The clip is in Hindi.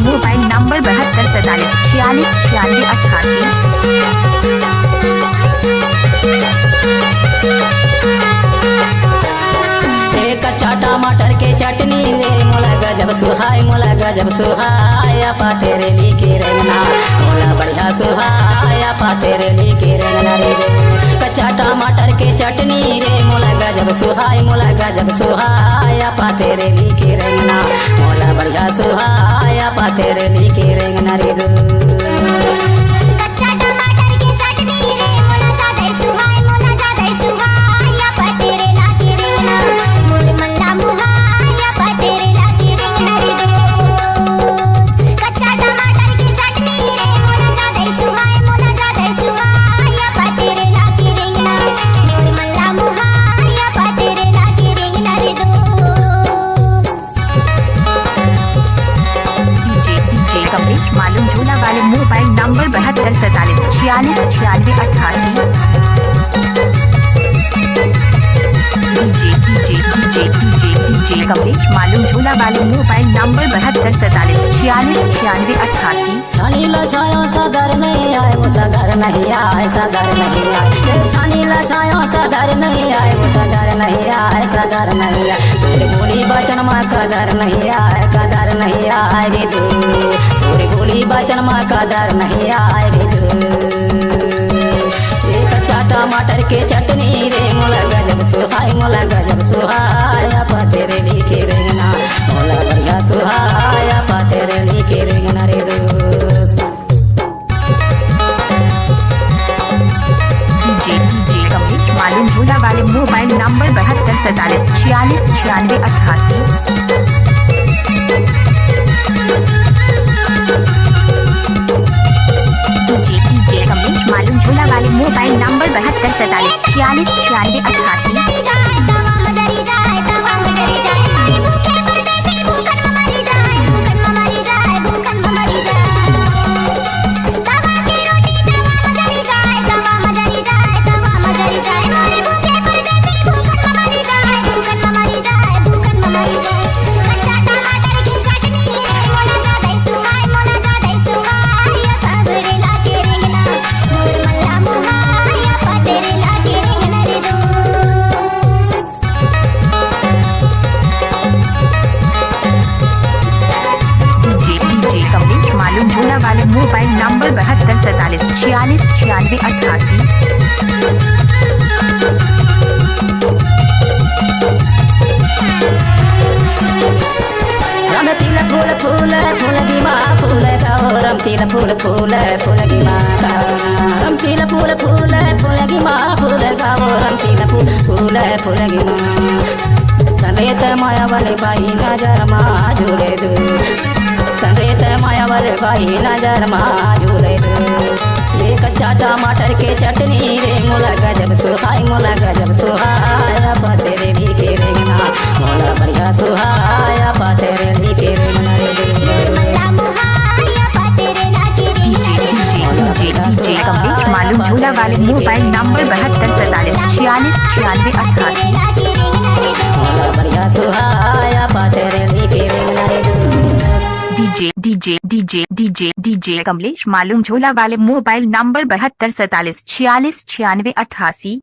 Mobile number 72 46 46 88। कच्चा टमाटर के चटनी रे मोला गजब सुहाय पा तेरे लिखे रंगना मोला बढ़िया सुहाय पा तेरे लिखे रंगना रे। कच्चा टमाटर के चटनी रे मोला गजब सुहाय पा तेरे लिखे रंगना मोला बढ़िया सुहाय पा तेरे लिखे रंगना रे। मालूम झूला वाले मोबाइल नंबर 72 47 46 96 88। डीजे कमलेश मालूम झूला वाले मोबाइल नंबर 72 47 46 96 88। छानी लछायो सदर नहीं आए वो सदर नहीं आए सदर नहीं आए। छानी लछायो सदर नहीं आए वो सदर नहीं आए सदर नहीं आए। तोरे बोली बचन में कदर नहीं आए रे तू। तोरे बोली बचन में कदर नहीं आए रे तू। कच्चा टमाटर के चटनी रे मोला गजब सुहाय पा तेरे लिखे रंगना मोला बढ़िया सुहाय पा तेरे लिखे रंगना रे दोस्त। डीजे कमलेश मालूम झूला वाले मोबाइल नंबर 72 47 46 96 88। डीजे कमलेश मालूम झूला वाले मोबाइल नंबर 72 47 46 96 88। मालूम झूला वाले मोबाइल नंबर 72 47 46 96 88। रम तिल फूल फूल फूल की माँ फूल का रम तिल फूल फूल फूल की माँ का रम तिल फूल फूल फूल की माँ फूल का रम तिल फूल फूल फूल की माँ। संरेत माया वाले बाई नजर माँ झूले दो संरेत माया वाले बाई नजर माँ झूले दो। ये कच्चा टमाटर के चटनी रे मोला गजब सुहाय पा तेरे लिखे रंगना मोला बढ़िया सुहाय पा तेरे लिखे रंगना रे। डीजे कमलेश मालूम झूला वाले मोबाइल नंबर 72 47 46 96 88। मोला बढ़िया सुहाय पा तेरे लिखे रंगना रे। डीजे कमलेश मालूम झूला वाले मोबाइल नंबर 72 47 46 96 88।